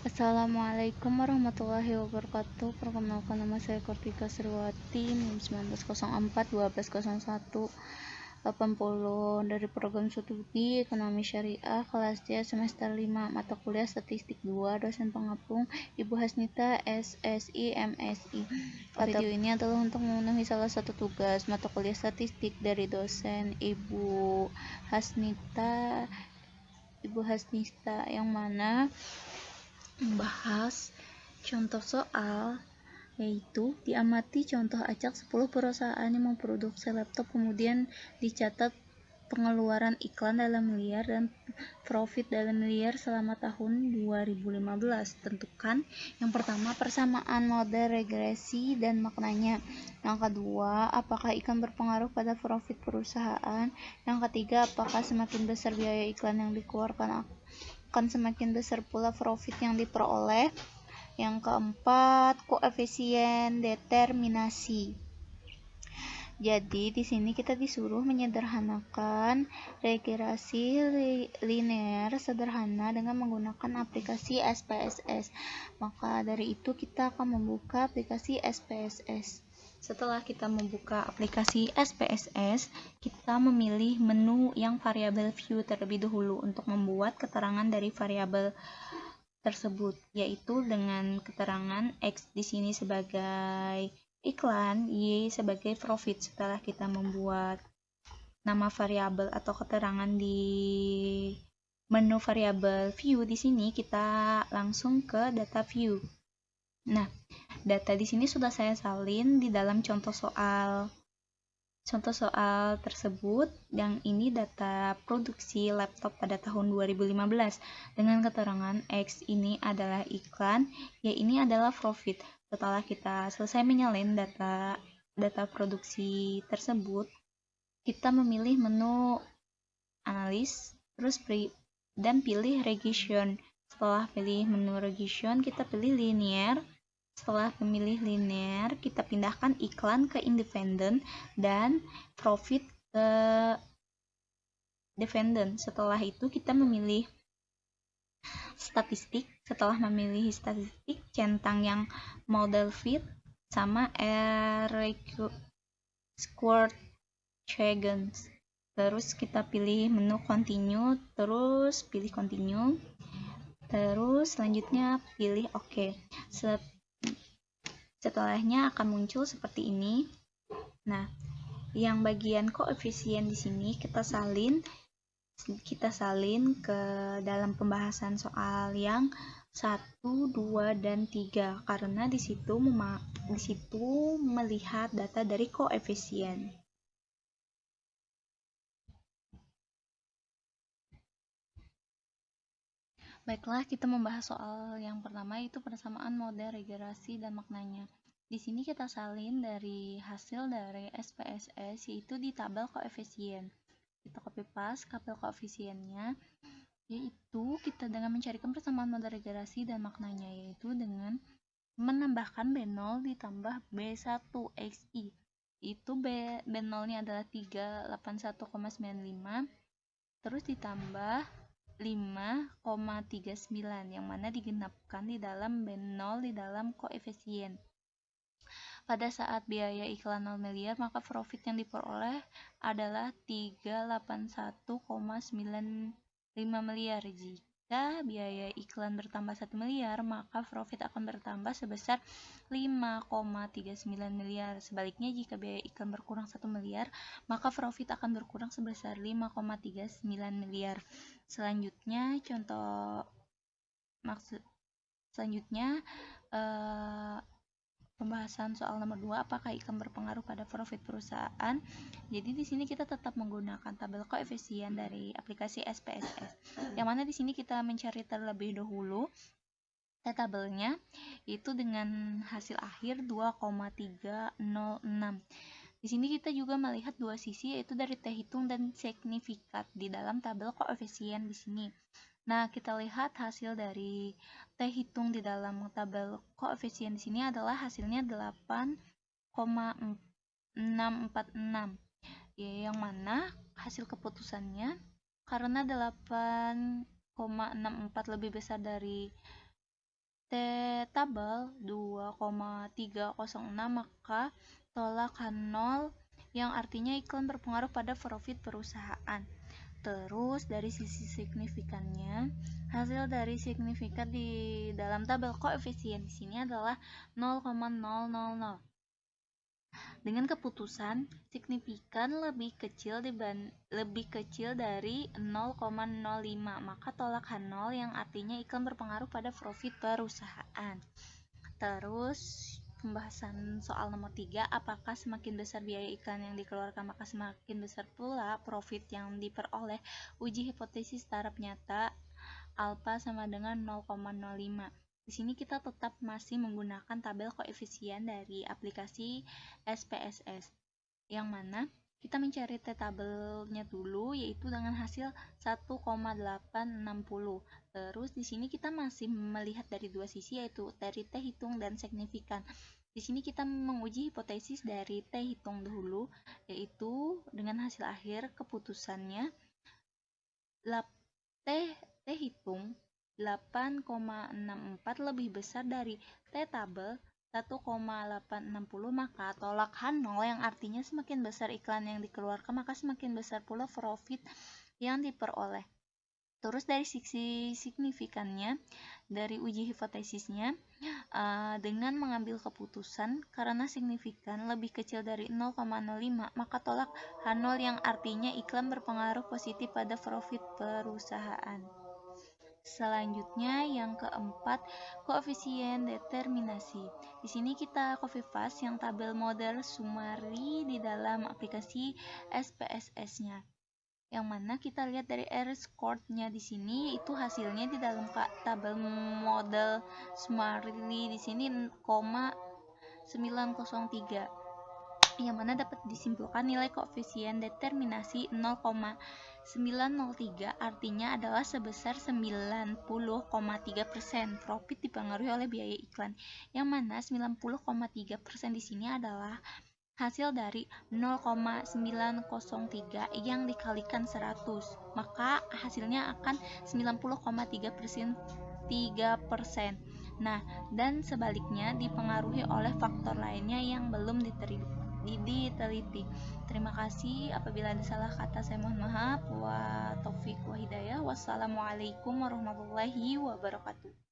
Assalamualaikum warahmatullahi wabarakatuh. Perkenalkan, nama saya Kartika Sriwati, NIM 1904 1201 80 dari program studi Ekonomi Syariah kelas D semester 5 mata kuliah Statistik 2, dosen pengapung Ibu Hasnita SSI MSI. Video ini adalah untuk memenuhi salah satu tugas mata kuliah statistik dari dosen Ibu Hasnita yang mana membahas contoh soal, yaitu diamati contoh acak 10 perusahaan yang memproduksi laptop, kemudian dicatat pengeluaran iklan dalam miliar dan profit dalam miliar selama tahun 2015. Tentukan yang pertama persamaan model regresi dan maknanya. Yang kedua, apakah iklan berpengaruh pada profit perusahaan? Yang ketiga, apakah semakin besar biaya iklan yang dikeluarkan akan semakin besar pula profit yang diperoleh? Yang keempat, koefisien determinasi. Jadi di sini kita disuruh menyederhanakan regresi linear sederhana dengan menggunakan aplikasi SPSS. Maka dari itu kita akan membuka aplikasi SPSS. Setelah kita membuka aplikasi SPSS, kita memilih menu yang variabel view terlebih dahulu untuk membuat keterangan dari variabel tersebut, yaitu dengan keterangan X di sini sebagai iklan, Y sebagai profit. Setelah kita membuat nama variabel atau keterangan di menu variabel view di sini, kita langsung ke data view. Nah, data di sini sudah saya salin di dalam contoh soal. Contoh soal tersebut, yang ini data produksi laptop pada tahun 2015 dengan keterangan X ini adalah iklan, Y ini adalah profit. Setelah kita selesai menyalin data produksi tersebut, kita memilih menu analis, terus dan pilih regression. Setelah pilih menu regression, kita pilih linear. Setelah memilih linear, kita pindahkan iklan ke independent dan profit ke dependent. Setelah itu kita memilih statistik. Setelah memilih statistik, centang yang model fit sama squared triangles. Terus kita pilih menu continue, terus pilih continue. Terus selanjutnya pilih OK. Setelahnya akan muncul seperti ini. Nah, yang bagian koefisien di sini kita salin ke dalam pembahasan soal yang 1, 2, dan 3 karena di situ melihat data dari koefisien. Baiklah, kita membahas soal yang pertama, yaitu persamaan model regresi dan maknanya. Di sini kita salin dari hasil dari SPSS, yaitu di tabel koefisien. Kita copy paste tabel koefisiennya, yaitu kita dengan mencarikan persamaan model regresi dan maknanya, yaitu dengan menambahkan B0 ditambah B1XI. Itu B0-nya adalah 381,95, terus ditambah 5,39 yang mana digenapkan di dalam B0 di dalam koefisien. Pada saat biaya iklan 0 miliar, maka profit yang diperoleh adalah 381,95 miliar. Jika biaya iklan bertambah 1 miliar, maka profit akan bertambah sebesar 5,39 miliar. Sebaliknya, jika biaya iklan berkurang 1 miliar, maka profit akan berkurang sebesar 5,39 miliar. Selanjutnya, pembahasan soal nomor 2, apakah iklan berpengaruh pada profit perusahaan? Jadi di sini kita tetap menggunakan tabel koefisien dari aplikasi SPSS. Yang mana di sini kita mencari terlebih dahulu tabelnya, itu dengan hasil akhir 2,306. Di sini kita juga melihat dua sisi, yaitu dari T hitung dan signifikat di dalam tabel koefisien di sini. Nah, kita lihat hasil dari T hitung di dalam tabel koefisien di sini adalah hasilnya 8,646. Ya, yang mana hasil keputusannya karena 8,64 lebih besar dari T tabel 2,306, maka tolak H0 yang artinya iklan berpengaruh pada profit perusahaan. Terus dari sisi signifikannya, hasil dari signifikan di dalam tabel koefisien di sini adalah 0,000. Dengan keputusan signifikan lebih kecil dari 0,05, maka tolak H0 yang artinya iklan berpengaruh pada profit perusahaan. Terus pembahasan soal nomor 3, apakah semakin besar biaya iklan yang dikeluarkan maka semakin besar pula profit yang diperoleh? Uji hipotesis taraf nyata alfa sama dengan 0,05. Di sini kita tetap masih menggunakan tabel koefisien dari aplikasi SPSS, yang mana kita mencari T tabelnya dulu, yaitu dengan hasil 1,860. Terus di sini kita masih melihat dari dua sisi, yaitu dari T hitung dan signifikan. Di sini kita menguji hipotesis dari T hitung dulu, yaitu dengan hasil akhir keputusannya T hitung 8,64 lebih besar dari T tabel 1,860, maka tolak H0 yang artinya semakin besar iklan yang dikeluarkan maka semakin besar pula profit yang diperoleh. Terus dari sisi signifikannya, dari uji hipotesisnya, dengan mengambil keputusan karena signifikan lebih kecil dari 0,05, maka tolak H0 yang artinya iklan berpengaruh positif pada profit perusahaan. Selanjutnya yang keempat, koefisien determinasi. Di sini kita copy paste yang tabel model summary di dalam aplikasi SPSS-nya. Yang mana kita lihat dari R-score-nya di sini, itu hasilnya di dalam tabel model summary di sini 0,903, yang mana dapat disimpulkan nilai koefisien determinasi 0,903, artinya adalah sebesar 90,3%. Profit dipengaruhi oleh biaya iklan, yang mana 90,3% di sini adalah hasil dari 0,903 yang dikalikan 100, maka hasilnya akan 90,3%. Nah, dan sebaliknya dipengaruhi oleh faktor lainnya yang belum diteliti. Terima kasih. Apabila ada salah kata saya mohon maaf. Wa taufiq wa hidayah. Wassalamualaikum warahmatullahi wabarakatuh.